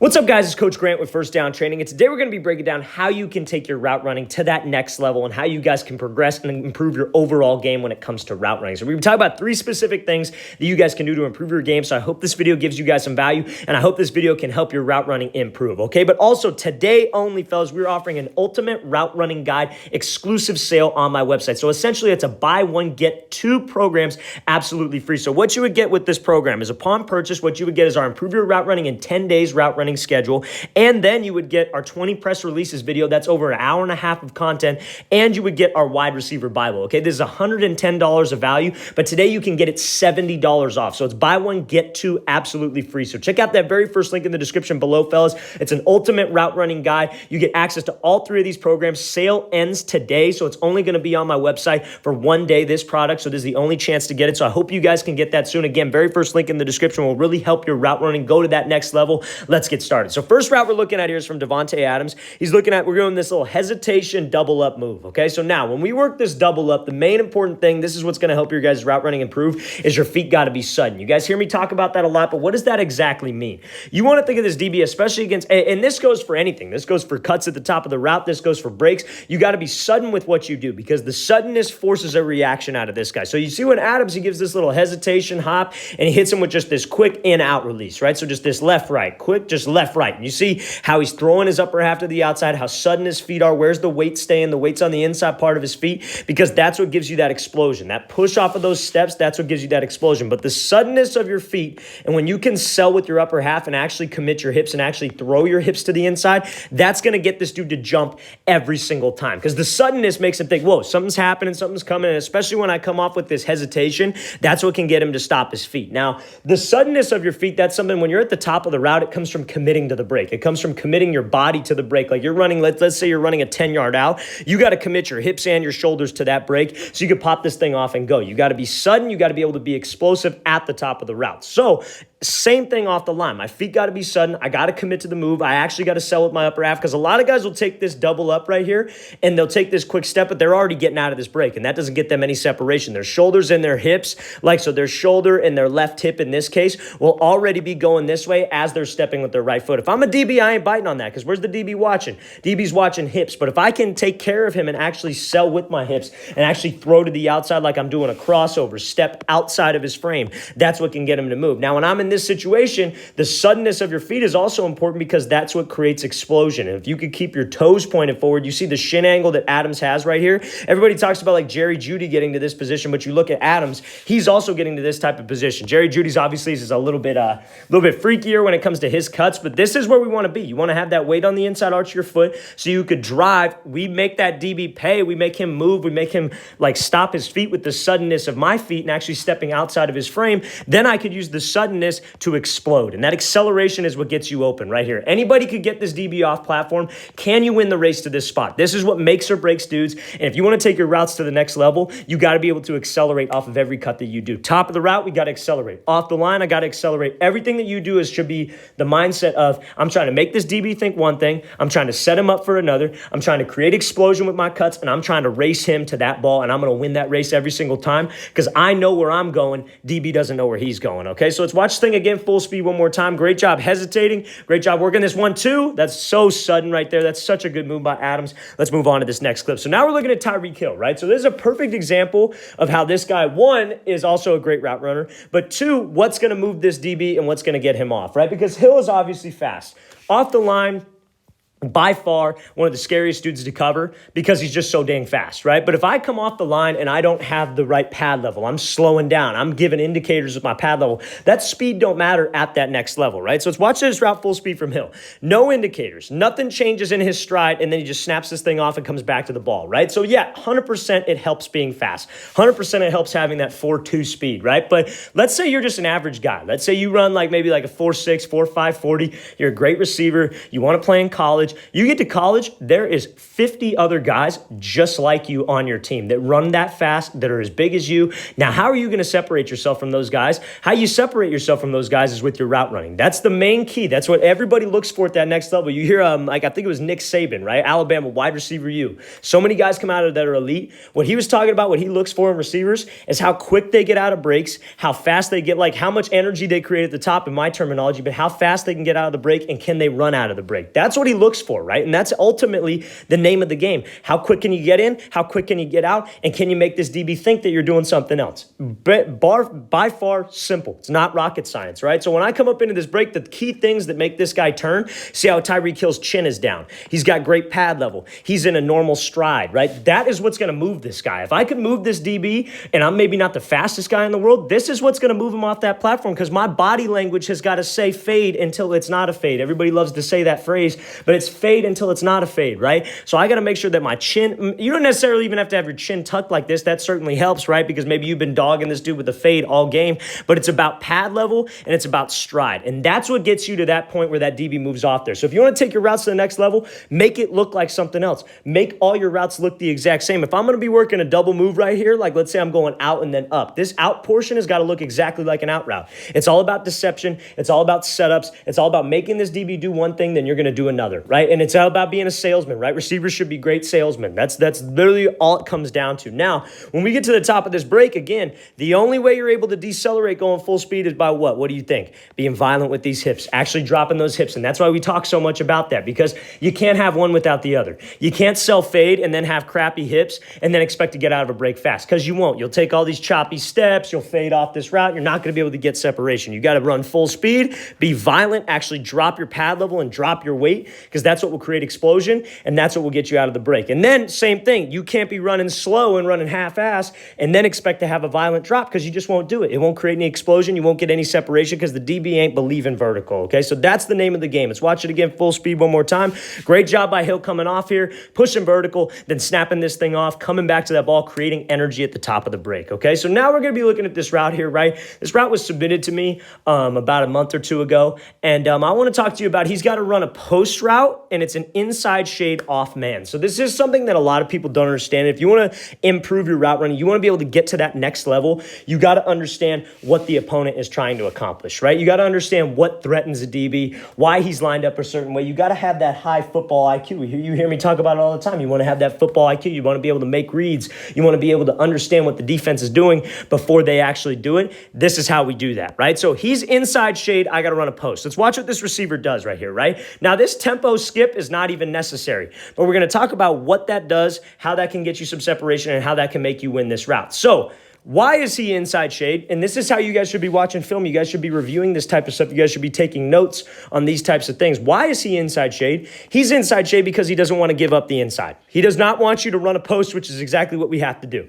What's up, guys? It's Coach Grant with First Down Training, and today we're going to be breaking down how you can take your route running to that next level and how you guys can progress and improve your overall game when it comes to route running. So we're going to talk about 3 specific things that you guys can do to improve your game. So I hope this video gives you guys some value, and I hope this video can help your route running improve, okay? But also today only, fellas, we're offering an ultimate route running guide exclusive sale on my website. So essentially, it's a buy one, get 2 programs absolutely free. So what you would get with this program is upon purchase, what you would get is our Improve Your Route Running in 10 Days route running schedule, and then you would get our 20 press releases video. That's over an hour and a half of content, and you would get our wide receiver Bible. Okay, this is $110 of value, but today you can get it $70 off. So it's buy one, get 2 absolutely free. So check out that very first link in the description below, fellas. It's an ultimate route running guide. You get access to all 3 of these programs. Sale ends today, so it's only going to be on my website for 1 day, this product. So this is the only chance to get it. So I hope you guys can get that soon. Again, very first link in the description will really help your route running go to that next level. Let's get started. So first route we're looking at here is from Devontae Adams. We're doing this little hesitation double up move, okay? So now when we work this double up, the main important thing, this is what's going to help your guys' route running improve, is your feet got to be sudden. You guys hear me talk about that a lot, but what does that exactly mean? You want to think of this DB, especially against, and this goes for anything. This goes for cuts at the top of the route. This goes for breaks. You got to be sudden with what you do because the suddenness forces a reaction out of this guy. So you see when Adams, he gives this little hesitation hop and he hits him with just this quick in-out release, right? So just this left-right, quick, just left-right. And you see how he's throwing his upper half to the outside, how sudden his feet are. Where's the weight staying? The weight's on the inside part of his feet because that's what gives you that explosion. That push off of those steps, that's what gives you that explosion. But the suddenness of your feet, and when you can sell with your upper half and actually commit your hips and actually throw your hips to the inside, that's going to get this dude to jump every single time because the suddenness makes him think, whoa, something's happening, something's coming. And especially when I come off with this hesitation, that's what can get him to stop his feet. Now, the suddenness of your feet, that's something when you're at the top of the route, it comes from committing to the break. It comes from committing your body to the break. Like you're running, let's say you're running a 10-yard out. You got to commit your hips and your shoulders to that break so you can pop this thing off and go. You got to be sudden. You got to be able to be explosive at the top of the route. So same thing off the line. My feet got to be sudden. I got to commit to the move. I actually got to sell with my upper half because a lot of guys will take this double up right here and they'll take this quick step, but they're already getting out of this break, and that doesn't get them any separation. Their shoulders and their hips, so their shoulder and their left hip in this case will already be going this way as they're stepping with their right foot. If I'm a DB, I ain't biting on that because where's the DB watching? DB's watching hips, but if I can take care of him and actually sell with my hips and actually throw to the outside like I'm doing a crossover, step outside of his frame, that's what can get him to move. Now, when I'm in this situation, the suddenness of your feet is also important because that's what creates explosion. And if you could keep your toes pointed forward, you see the shin angle that Adams has right here. Everybody talks about like Jerry Jeudy getting to this position, but you look at Adams, he's also getting to this type of position. Jerry Jeudy's obviously is a little bit freakier when it comes to his cuts, but this is where we want to be. You want to have that weight on the inside arch of your foot so you could drive. We make that DB pay. We make him move. We make him stop his feet with the suddenness of my feet and actually stepping outside of his frame. Then I could use the suddenness to explode. And that acceleration is what gets you open right here. Anybody could get this DB off platform. Can you win the race to this spot? This is what makes or breaks dudes. And if you want to take your routes to the next level, you got to be able to accelerate off of every cut that you do. Top of the route, we got to accelerate. Off the line, I got to accelerate. Everything that you do should be the mindset of, I'm trying to make this DB think one thing. I'm trying to set him up for another. I'm trying to create explosion with my cuts, and I'm trying to race him to that ball, and I'm going to win that race every single time because I know where I'm going. DB doesn't know where he's going, okay? So let's watch this thing again, full speed one more time. Great job hesitating. Great job working this 1-2. That's so sudden right there. That's such a good move by Adams. Let's move on to this next clip. So now we're looking at Tyreek Hill, right? So this is a perfect example of how this guy, 1, is also a great route runner, but 2, what's going to move this DB and what's going to get him off, right? Because Hill is obviously fast. Off the line, by far one of the scariest dudes to cover because he's just so dang fast, right? But if I come off the line and I don't have the right pad level, I'm slowing down, I'm giving indicators with my pad level, that speed don't matter at that next level, right? So let's watch this route full speed from Hill. No indicators, nothing changes in his stride, and then he just snaps this thing off and comes back to the ball, right? So yeah, 100% it helps being fast. 100% it helps having that 4.2 speed, right? But let's say you're just an average guy. Let's say you run maybe a 4.6, 4.5 40. You're a great receiver. You want to play in college. college. You get to college, there is 50 other guys just like you on your team that run that fast, that are as big as you. Now, how are you going to separate yourself from those guys? How you separate yourself from those guys is with your route running. That's the main key. That's what everybody looks for at that next level. You hear, like I think it was Nick Saban, right? Alabama wide receiver U. So many guys come out of that are elite. What he was talking about, what he looks for in receivers is how quick they get out of breaks, how fast they get, like how much energy they create at the top in my terminology, but how fast they can get out of the break and can they run out of the break. That's what he looks for, right? And that's ultimately the name of the game. How quick can you get in? How quick can you get out? And can you make this DB think that you're doing something else? By far, simple. It's not rocket science, right? So when I come up into this break, the key things that make this guy turn, see how Tyreek Hill's chin is down. He's got great pad level. He's in a normal stride, right? That is what's going to move this guy. If I could move this DB, and I'm maybe not the fastest guy in the world, this is what's going to move him off that platform because my body language has got to say fade until it's not a fade. Everybody loves to say that phrase, but it's fade until it's not a fade, right? So I got to make sure that my chin, you don't necessarily even have to have your chin tucked like this. That certainly helps, right? Because maybe you've been dogging this dude with a fade all game, but it's about pad level and it's about stride. And that's what gets you to that point where that DB moves off there. So if you want to take your routes to the next level, make it look like something else. Make all your routes look the exact same. If I'm going to be working a double move right here, like let's say I'm going out and then up, this out portion has got to look exactly like an out route. It's all about deception. It's all about setups. It's all about making this DB do one thing, then you're going to do another, right? And it's all about being a salesman, right? Receivers should be great salesmen. That's literally all it comes down to. Now, when we get to the top of this break, again, the only way you're able to decelerate going full speed is by what? What do you think? Being violent with these hips, actually dropping those hips. And that's why we talk so much about that, because you can't have one without the other. You can't self-fade and then have crappy hips and then expect to get out of a break fast, because you won't. You'll take all these choppy steps. You'll fade off this route. You're not going to be able to get separation. You got to run full speed, be violent, actually drop your pad level and drop your weight, because that's what will create explosion, and that's what will get you out of the break. And then same thing. You can't be running slow and running half-ass and then expect to have a violent drop, because you just won't do it. It won't create any explosion. You won't get any separation because the DB ain't believing vertical, okay? So that's the name of the game. Let's watch it again, full speed one more time. Great job by Hill coming off here, pushing vertical, then snapping this thing off, coming back to that ball, creating energy at the top of the break, okay? So now we're going to be looking at this route here, right? This route was submitted to me about a month or two ago, and I want to talk to you about, he's got to run a post route, and it's an inside shade off man. So this is something that a lot of people don't understand. If you want to improve your route running, you want to be able to get to that next level, you got to understand what the opponent is trying to accomplish, right? You got to understand what threatens a DB, why he's lined up a certain way. You got to have that high football IQ. You hear me talk about it all the time. You want to have that football IQ. You want to be able to make reads. You want to be able to understand what the defense is doing before they actually do it. This is how we do that, right? So he's inside shade. I got to run a post. Let's watch what this receiver does right here, right? Now, this tempo skip is not even necessary, but we're going to talk about what that does, how that can get you some separation, and how that can make you win this route. So why is he inside shade? And this is how you guys should be watching film. You guys should be reviewing this type of stuff. You guys should be taking notes on these types of things. Why is he inside shade? He's inside shade because he doesn't want to give up the inside. He does not want you to run a post, which is exactly what we have to do.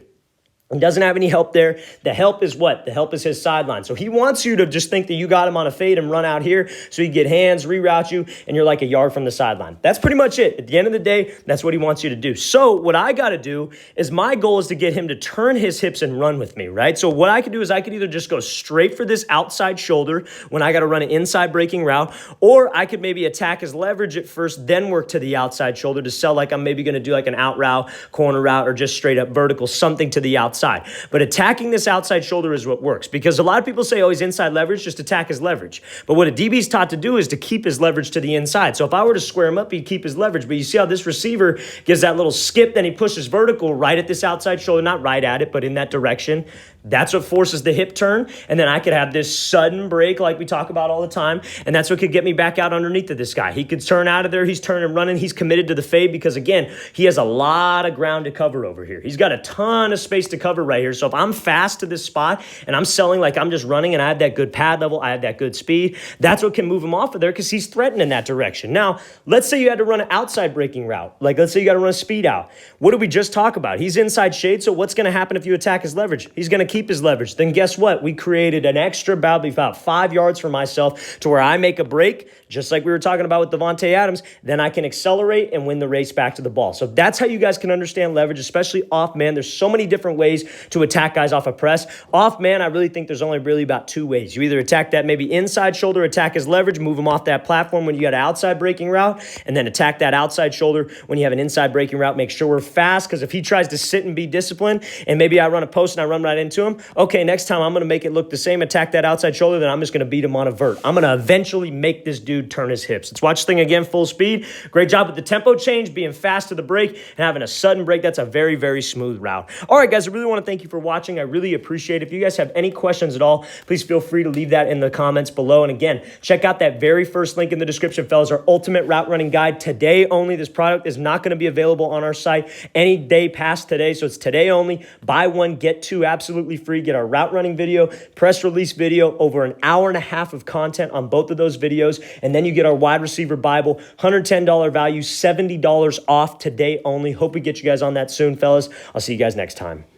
He doesn't have any help there. The help is what? The help is his sideline. So he wants you to just think that you got him on a fade and run out here so he can get hands, reroute you, and you're like a yard from the sideline. That's pretty much it. At the end of the day, that's what he wants you to do. So what I got to do is, my goal is to get him to turn his hips and run with me, right? So what I could do is I could either just go straight for this outside shoulder when I got to run an inside breaking route, or I could maybe attack his leverage at first, then work to the outside shoulder to sell like I'm maybe going to do like an out route, corner route, or just straight up vertical, something to the outside. But attacking this outside shoulder is what works, because a lot of people say, oh, he's inside leverage, just attack his leverage. But what a DB is taught to do is to keep his leverage to the inside. So if I were to square him up, he'd keep his leverage. But you see how this receiver gives that little skip, then he pushes vertical right at this outside shoulder, not right at it, but in that direction. That's what forces the hip turn. And then I could have this sudden break like we talk about all the time. And that's what could get me back out underneath of this guy. He could turn out of there. He's turning, running. He's committed to the fade because, again, he has a lot of ground to cover over here. He's got a ton of space to cover right here. So if I'm fast to this spot and I'm selling like I'm just running and I have that good pad level, I have that good speed, that's what can move him off of there because he's threatening in that direction. Now, let's say you had to run an outside breaking route. Like, let's say you got to run a speed out. What did we just talk about? He's inside shade. So what's going to happen if you attack his leverage? He's going to keep his leverage. Then guess what? We created an extra about 5 yards for myself to where I make a break, just like we were talking about with Devontae Adams. Then I can accelerate and win the race back to the ball. So that's how you guys can understand leverage, especially off man. There's so many different ways ways to attack guys off a press. Off man, I really think there's only really about two ways. You either attack that maybe inside shoulder, attack his leverage, move him off that platform when you got an outside breaking route, and then attack that outside shoulder when you have an inside breaking route. Make sure we're fast, because if he tries to sit and be disciplined and maybe I run a post and I run right into him, okay, next time I'm going to make it look the same, attack that outside shoulder, then I'm just going to beat him on a vert. I'm going to eventually make this dude turn his hips. Let's watch this thing again, full speed. Great job with the tempo change, being fast to the break and having a sudden break. That's a very, very smooth route. All right, guys, I really want to thank you for watching. I really appreciate it. If you guys have any questions at all, please feel free to leave that in the comments below. And again, check out that very first link in the description, fellas, our ultimate route running guide. Today only. This product is not going to be available on our site any day past today, so it's today only. Buy one, get two absolutely free. Get our route running video, press release video, over an hour and a half of content on both of those videos, and then you get our wide receiver Bible, $110 value, $70 off today only. Hope we get you guys on that soon, fellas. I'll see you guys next time.